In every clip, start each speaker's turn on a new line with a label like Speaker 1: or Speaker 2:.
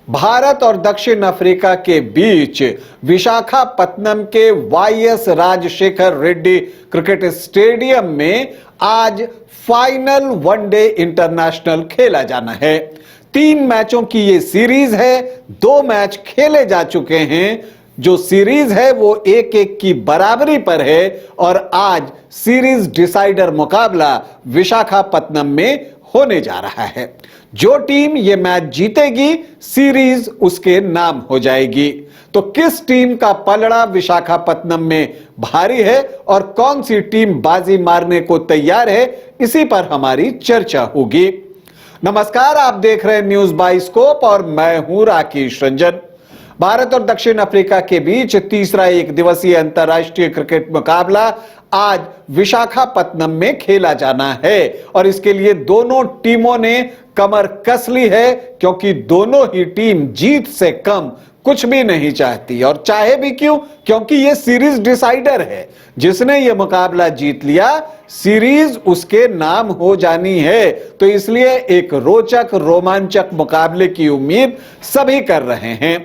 Speaker 1: भारत और दक्षिण अफ्रीका के बीच विशाखापत्तनम के YS Rajasekhara Reddy cricket stadium में आज फाइनल वनडे इंटरनेशनल खेला जाना है। 3 मैचों की ये सीरीज है। 2 मैच खेले जा चुके हैं। जो सीरीज है वो 1-1 की बराबरी पर है और आज सीरीज डिसाइडर मुकाबला विशाखापत्तनम में होने जा रहा है। जो टीम ये मैच जीतेगी सीरीज उसके नाम हो जाएगी। तो किस टीम का पलड़ा विशाखापत्तनम में भारी है और कौन सी टीम बाजी मारने को तैयार है, इसी पर हमारी चर्चा होगी। नमस्कार, आप देख रहे हैं न्यूज बाइस्कोप और मैं हूं राकेश रंजन। भारत और दक्षिण अफ्रीका के बीच तीसरा 1 दिवसीय अंतरराष्ट्रीय क्रिकेट मुकाबला आज विशाखापत्तनम में खेला जाना है और इसके लिए दोनों टीमों ने कमर कस ली है, क्योंकि दोनों ही टीम जीत से कम कुछ भी नहीं चाहती। और चाहे भी क्यों, क्योंकि यह सीरीज डिसाइडर है। जिसने यह मुकाबला जीत लिया सीरीज उसके नाम हो जानी है। तो इसलिए एक रोचक रोमांचक मुकाबले की उम्मीद सभी कर रहे हैं।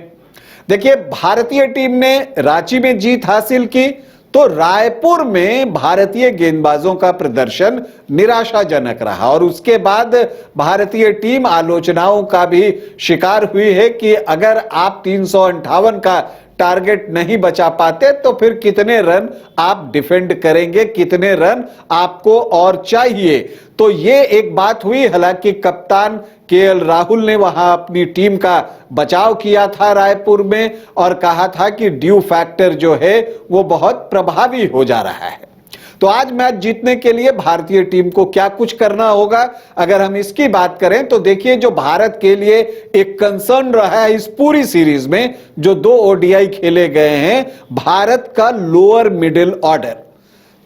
Speaker 1: देखिए, भारतीय टीम ने रांची में जीत हासिल की तो रायपुर में भारतीय गेंदबाजों का प्रदर्शन निराशाजनक रहा और उसके बाद भारतीय टीम आलोचनाओं का भी शिकार हुई है कि अगर आप 358 का टारगेट नहीं बचा पाते तो फिर कितने रन आप डिफेंड करेंगे, कितने रन आपको और चाहिए। तो ये एक बात हुई। हालांकि कप्तान केएल राहुल ने वहां अपनी टीम का बचाव किया था रायपुर में और कहा था कि ड्यू फैक्टर जो है वो बहुत प्रभावी हो जा रहा है। तो आज मैच जीतने के लिए भारतीय टीम को क्या कुछ करना होगा, अगर हम इसकी बात करें तो देखिए, जो भारत के लिए एक कंसर्न रहा है इस पूरी सीरीज में, जो 2 ओडीआई खेले गए हैं, भारत का लोअर मिडिल ऑर्डर।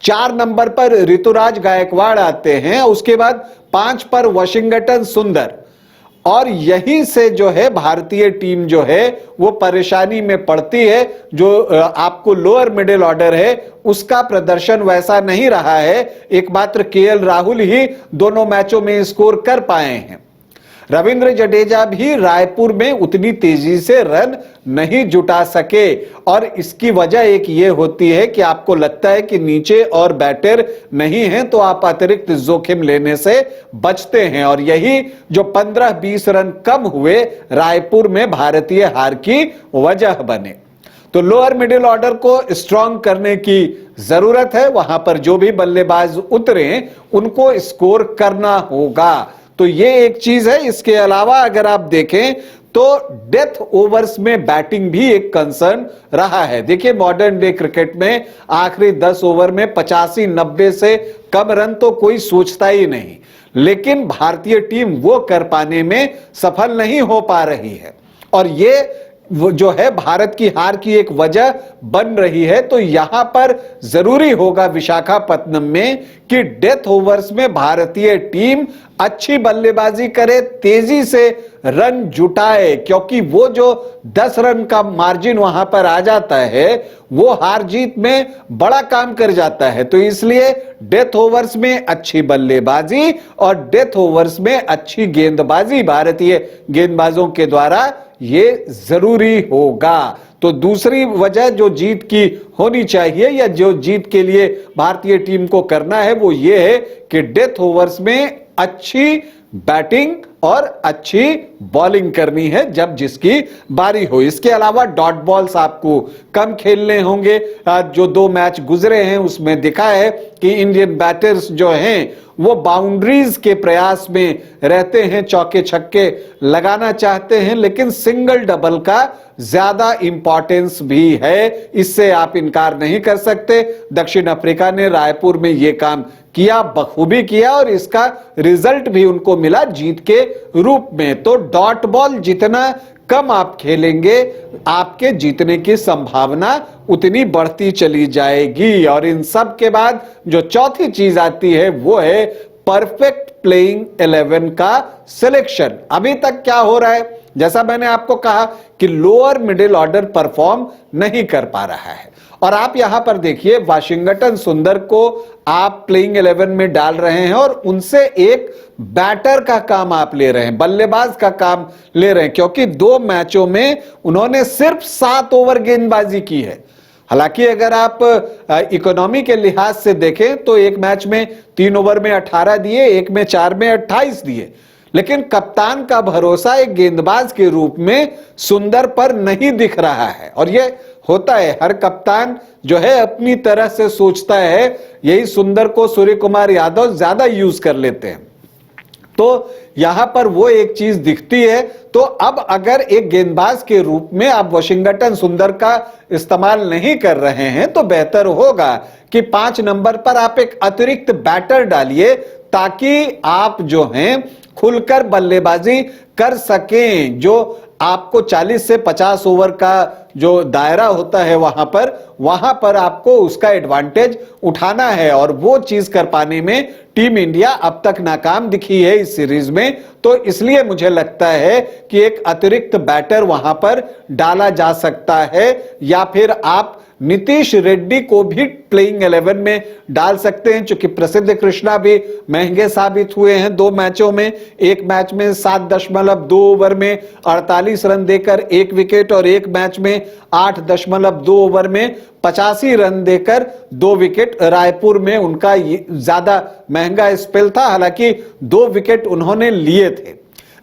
Speaker 1: 4 नंबर पर ऋतुराज गायकवाड़ आते हैं, उसके बाद 5 पर वाशिंगटन सुंदर, और यहीं से जो है भारतीय टीम जो है वो परेशानी में पड़ती है। जो आपको लोअर मिडिल ऑर्डर है उसका प्रदर्शन वैसा नहीं रहा है। एकमात्र केएल राहुल ही दोनों मैचों में स्कोर कर पाए हैं। रविंद्र जडेजा भी रायपुर में उतनी तेजी से रन नहीं जुटा सके और इसकी वजह एक ये होती है कि आपको लगता है कि नीचे और बैटर नहीं हैं तो आप अतिरिक्त जोखिम लेने से बचते हैं और यही जो 15-20 रन कम हुए रायपुर में भारतीय हार की वजह बने। तो लोअर मिडिल ऑर्डर को स्ट्रांग करने की जरूरत है। वहां पर जो भी बल्लेबाज उतरे उनको स्कोर करना होगा। तो ये एक चीज है। इसके अलावा अगर आप देखें तो डेथ ओवर्स में बैटिंग भी एक कंसर्न रहा है। देखिए, मॉडर्न डे क्रिकेट में आखिरी 10 ओवर में 85-90 से कम रन तो कोई सोचता ही नहीं, लेकिन भारतीय टीम वो कर पाने में सफल नहीं हो पा रही है और ये जो है भारत की हार की एक वजह बन रही है। तो यहां पर जरूरी होगा विशाखापत्तनम में कि डेथ ओवर्स में भारतीय टीम अच्छी बल्लेबाजी करे, तेजी से रन जुटाए, क्योंकि वो जो 10 रन का मार्जिन वहां पर आ जाता है वो हार जीत में बड़ा काम कर जाता है। तो इसलिए डेथ ओवर्स में अच्छी बल्लेबाजी और डेथ ओवर्स में अच्छी गेंदबाजी भारतीय गेंदबाजों के द्वारा ये जरूरी होगा। तो दूसरी वजह जो जीत की होनी चाहिए या जो जीत के लिए भारतीय टीम को करना है वो ये है कि डेथ ओवर्स में अच्छी बैटिंग और अच्छी बॉलिंग करनी है जब जिसकी बारी हो। इसके अलावा डॉट बॉल्स आपको कम खेलने होंगे। जो 2 मैच गुजरे हैं उसमें दिखा है कि इंडियन बैटर्स जो हैं वो बाउंड्रीज के प्रयास में रहते हैं, चौके छक्के लगाना चाहते हैं, लेकिन सिंगल डबल का ज्यादा इंपॉर्टेंस भी है। इससे आप इनकार नहीं कर सकते। दक्षिण अफ्रीका ने रायपुर में यह काम किया, बखूबी किया और इसका रिजल्ट भी उनको मिला जीत के रूप में। तो डॉट बॉल जितना कम आप खेलेंगे आपके जीतने की संभावना उतनी बढ़ती चली जाएगी। और इन सब के बाद जो चौथी चीज आती है वो है परफेक्ट प्लेइंग 11 का सिलेक्शन। अभी तक क्या हो रहा है, जैसा मैंने आपको कहा कि लोअर मिडिल ऑर्डर परफॉर्म नहीं कर पा रहा है। और आप यहां पर देखिए वाशिंगटन सुंदर को आप प्लेइंग 11 में डाल रहे हैं और उनसे एक बैटर का काम आप ले रहे हैं, बल्लेबाज का काम ले रहे हैं, क्योंकि 2 मैचों में उन्होंने सिर्फ 7 ओवर गेंदबाजी की है। हालांकि अगर आप इकोनॉमी के लिहाज से देखें तो एक मैच में 3 ओवर में 18 दिए, एक में 4 में 28 दिए, लेकिन कप्तान का भरोसा एक गेंदबाज के रूप में सुंदर पर नहीं दिख रहा है। और यह होता है, हर कप्तान जो है अपनी तरह से सोचता है, यही सुंदर को सूर्य कुमार यादव ज्यादा यूज कर लेते हैं। तो यहां पर वो एक चीज दिखती है। तो अब अगर एक गेंदबाज के रूप में आप वाशिंगटन सुंदर का इस्तेमाल नहीं कर रहे हैं तो बेहतर होगा कि 5 नंबर पर आप एक अतिरिक्त बैटर डालिए, ताकि आप जो हैं खुलकर बल्लेबाजी कर सकें। जो आपको 40 से 50 ओवर का जो दायरा होता है वहां पर आपको उसका एडवांटेज उठाना है, और वो चीज कर पाने में टीम इंडिया अब तक नाकाम दिखी है इस सीरीज में। तो इसलिए मुझे लगता है कि एक अतिरिक्त बैटर वहां पर डाला जा सकता है, या फिर आप नीतीश रेड्डी को भी प्लेइंग 11 में डाल सकते हैं, क्योंकि प्रसिद्ध कृष्णा भी महंगे साबित हुए हैं 2 मैचों में। एक मैच में 7.2 ओवर में 48 रन देकर 1 विकेट, और एक मैच में 8.2 ओवर में 85 रन देकर 2 विकेट। रायपुर में उनका ज्यादा महंगा स्पेल था, हालांकि 2 विकेट उन्होंने लिए थे।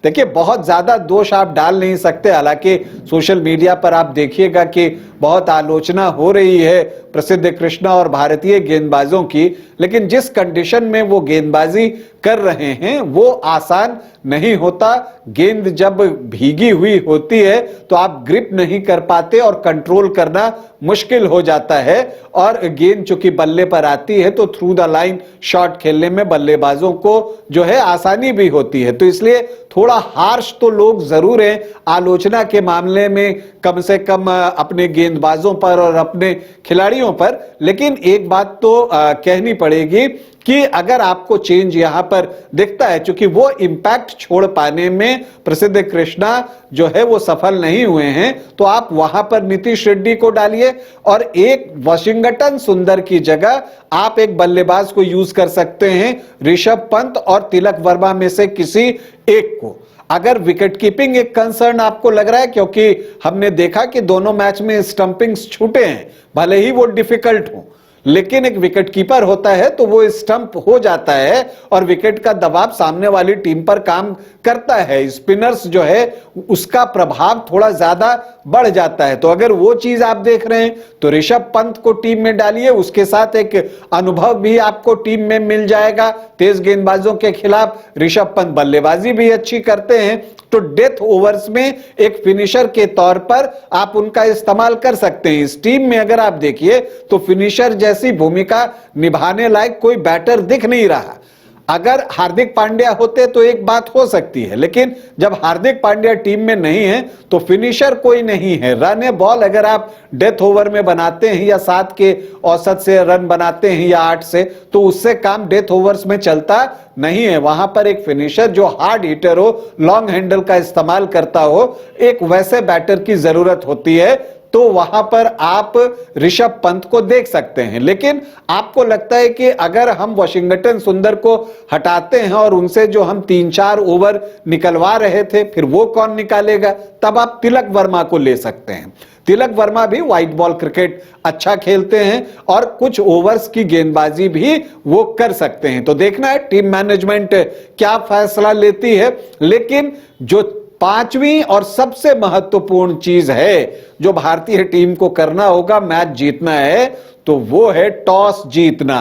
Speaker 1: देखिए बहुत ज्यादा दोष आप डाल नहीं सकते, हालांकि सोशल मीडिया पर आप देखिएगा कि बहुत आलोचना हो रही है प्रसिद्ध कृष्णा और भारतीय गेंदबाजों की, लेकिन जिस कंडीशन में वो गेंदबाजी कर रहे हैं वो आसान नहीं होता। गेंद जब भीगी हुई होती है तो आप ग्रिप नहीं कर पाते और कंट्रोल करना मुश्किल हो जाता है, और गेंद चूंकि बल्ले पर आती है तो थ्रू द लाइन शॉट खेलने में बल्लेबाजों को जो है आसानी भी होती है। तो इसलिए थोड़ा हार्श तो लोग जरूर हैं आलोचना के मामले में, कम से कम अपने गेंदबाजों पर और अपने खिलाड़ियों पर। लेकिन एक बात तो कहनी पड़ेगी कि अगर आपको चेंज यहां पर दिखता है, क्योंकि वो इंपैक्ट छोड़ पाने में प्रसिद्ध कृष्णा जो है वो सफल नहीं हुए हैं, तो आप वहां पर नीतीश रेड्डी को डालिए और एक वाशिंगटन सुंदर की जगह आप एक बल्लेबाज को यूज कर सकते हैं, ऋषभ पंत और तिलक वर्मा में से किसी एक को। अगर विकेट कीपिंग एक कंसर्न आपको लग रहा है, क्योंकि हमने देखा कि दोनों मैच में स्टंपिंग्स छूटे हैं, भले ही वो डिफिकल्ट हो, लेकिन एक विकेट कीपर होता है तो वो स्टंप हो जाता है और विकेट का दबाव सामने वाली टीम पर काम करता है। स्पिनर्स जो है उसका प्रभाव थोड़ा ज्यादा बढ़ जाता है। तो अगर वो चीज आप देख रहे हैं तो ऋषभ पंत को टीम में डालिए, उसके साथ एक अनुभव भी आपको टीम में मिल जाएगा। तेज गेंदबाजों के खिलाफ ऋषभ पंत बल्लेबाजी भी अच्छी करते हैं, तो डेथ ओवर्स में एक फिनिशर के तौर पर आप उनका इस्तेमाल कर सकते हैं। इस टीम में अगर आप देखिए तो फिनिशर जैसी भूमिका निभाने लायक कोई बैटर दिख नहीं रहा। अगर हार्दिक पांड्या होते तो एक बात हो सकती है, लेकिन जब हार्दिक पांड्या टीम में नहीं है तो फिनिशर कोई नहीं है। रन ए बॉल अगर आप डेथ ओवर में बनाते हैं या 7 के औसत से रन बनाते हैं या 8 से, तो उससे काम डेथ ओवर्स में चलता नहीं है। वहां पर एक फिनिशर जो हार्ड हिटर हो, लॉन्ग हैंडल का इस्तेमाल करता हो, एक वैसे बैटर की जरूरत होती है। तो वहां पर आप ऋषभ पंत को देख सकते हैं। लेकिन आपको लगता है कि अगर हम वाशिंगटन सुंदर को हटाते हैं और उनसे जो हम 3-4 ओवर निकलवा रहे थे, फिर वो कौन निकालेगा? तब आप तिलक वर्मा को ले सकते हैं। तिलक वर्मा भी व्हाइट बॉल क्रिकेट अच्छा खेलते हैं और कुछ ओवर्स की गेंदबाजी भी वो कर सकते हैं। तो देखना है टीम मैनेजमेंट क्या फैसला लेती है। लेकिन जो 5वीं और सबसे महत्वपूर्ण चीज है जो भारतीय टीम को करना होगा, मैच जीतना है, तो वो है टॉस जीतना।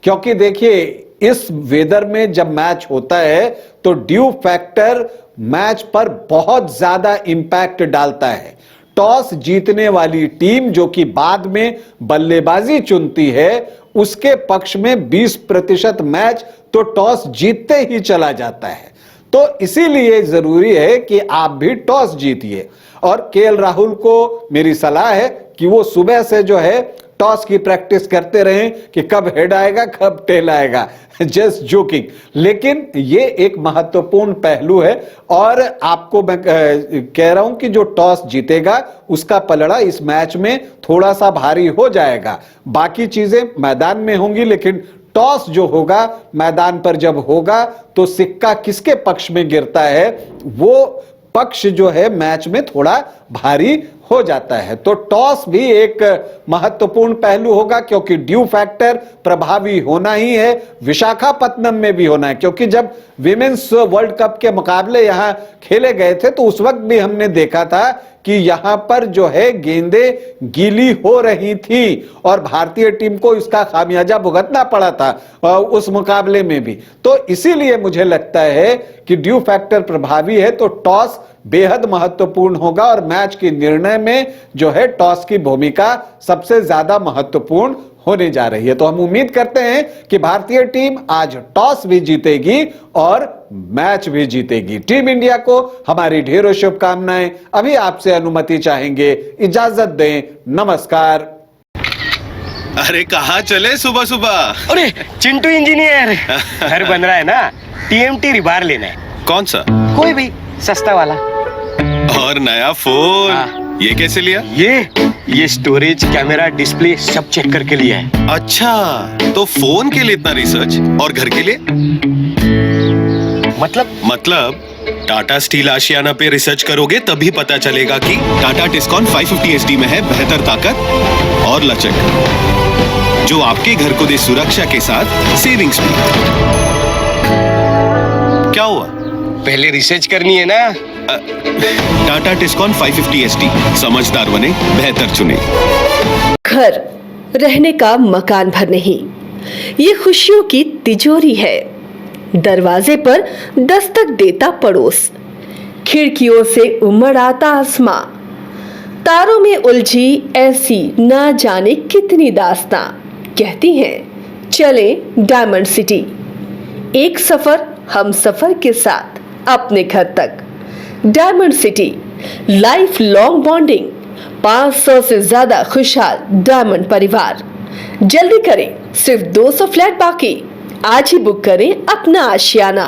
Speaker 1: क्योंकि देखिए इस वेदर में जब मैच होता है तो ड्यू फैक्टर मैच पर बहुत ज्यादा इंपैक्ट डालता है। टॉस जीतने वाली टीम जो कि बाद में बल्लेबाजी चुनती है, उसके पक्ष में 20% मैच तो टॉस जीतते ही चला जाता है। तो इसीलिए जरूरी है कि आप भी टॉस जीतिए। और केएल राहुल को मेरी सलाह है कि वो सुबह से जो है टॉस की प्रैक्टिस करते रहें कि कब हेड आएगा कब टेल आएगा, जस्ट जोकिंग। लेकिन ये एक महत्वपूर्ण पहलू है और आपको मैं कह रहा हूं कि जो टॉस जीतेगा उसका पलड़ा इस मैच में थोड़ा सा भारी हो जाएगा। बाकी चीजें मैदान में होंगी, लेकिन टॉस जो होगा मैदान पर जब होगा तो सिक्का किसके पक्ष में गिरता है वो पक्ष जो है मैच में थोड़ा भारी हो जाता है। तो टॉस भी एक महत्वपूर्ण पहलू होगा क्योंकि ड्यू फैक्टर प्रभावी होना ही है, विशाखापत्तनम में भी होना है, क्योंकि जब विमेंस वर्ल्ड कप के मुकाबले यहां खेले गए थे तो उस वक्त भी हमने देखा था कि यहां पर जो है गेंदें गीली हो रही थी और भारतीय टीम को इसका खामियाजा भुगतना पड़ा था उस मुकाबले में भी। तो इसीलिए मुझे लगता है कि ड्यू फैक्टर प्रभावी है, तो टॉस बेहद महत्वपूर्ण होगा और मैच के निर्णय में जो है टॉस की भूमिका सबसे ज्यादा महत्वपूर्ण होने जा रही है। तो हम उम्मीद करते हैं कि भारतीय टीम आज टॉस भी जीतेगी और मैच भी जीतेगी। टीम इंडिया को हमारी ढेरों शुभकामनाएं। अभी आपसे अनुमति चाहेंगे, इजाजत दें, नमस्कार।
Speaker 2: अरे कहाँ चले सुबह सुबह?
Speaker 3: अरे चिंटू इंजीनियर, घर बन रहा है ना, टीएमटी रिबार लेना है।
Speaker 2: कौन सा?
Speaker 3: कोई भी सस्ता वाला।
Speaker 2: और नया फोन?
Speaker 3: हाँ।
Speaker 2: ये कैसे लिया?
Speaker 3: ये स्टोरेज, कैमरा, डिस्प्ले सब चेक करके लिया है।
Speaker 2: अच्छा, तो फोन के लिए इतना रिसर्च और घर के लिए? मतलब टाटा स्टील आशियाना पे रिसर्च करोगे तभी पता चलेगा कि टाटा टिस्कॉन 550 SD में है बेहतर ताकत और लचक, जो आपके घर को दे सुरक्षा के साथ सेविंग्स भी। क्या हुआ?
Speaker 3: पहले रिसर्च करनी है ना।
Speaker 2: टाटा टिस्कॉन 550 SD, समझदार बने, बेहतर चुने।
Speaker 4: घर रहने का मकान भर नहीं, ये खुशियों की तिजोरी है। दरवाजे पर दस्तक देता पड़ोस, खिड़कियों से उमड़ आता आसमां, तारों में उलझी ऐसी ना जाने कितनी दास्तां। कहती हैं चले डायमंड सिटी, एक सफर हम सफर के साथ अपने घर तक। Diamond city, life long bonding, 500 से ज्यादा खुशहाल डायमंड परिवार। जल्दी करें, सिर्फ 200 फ्लैट बाकी। आज ही बुक करें अपना आशियाना।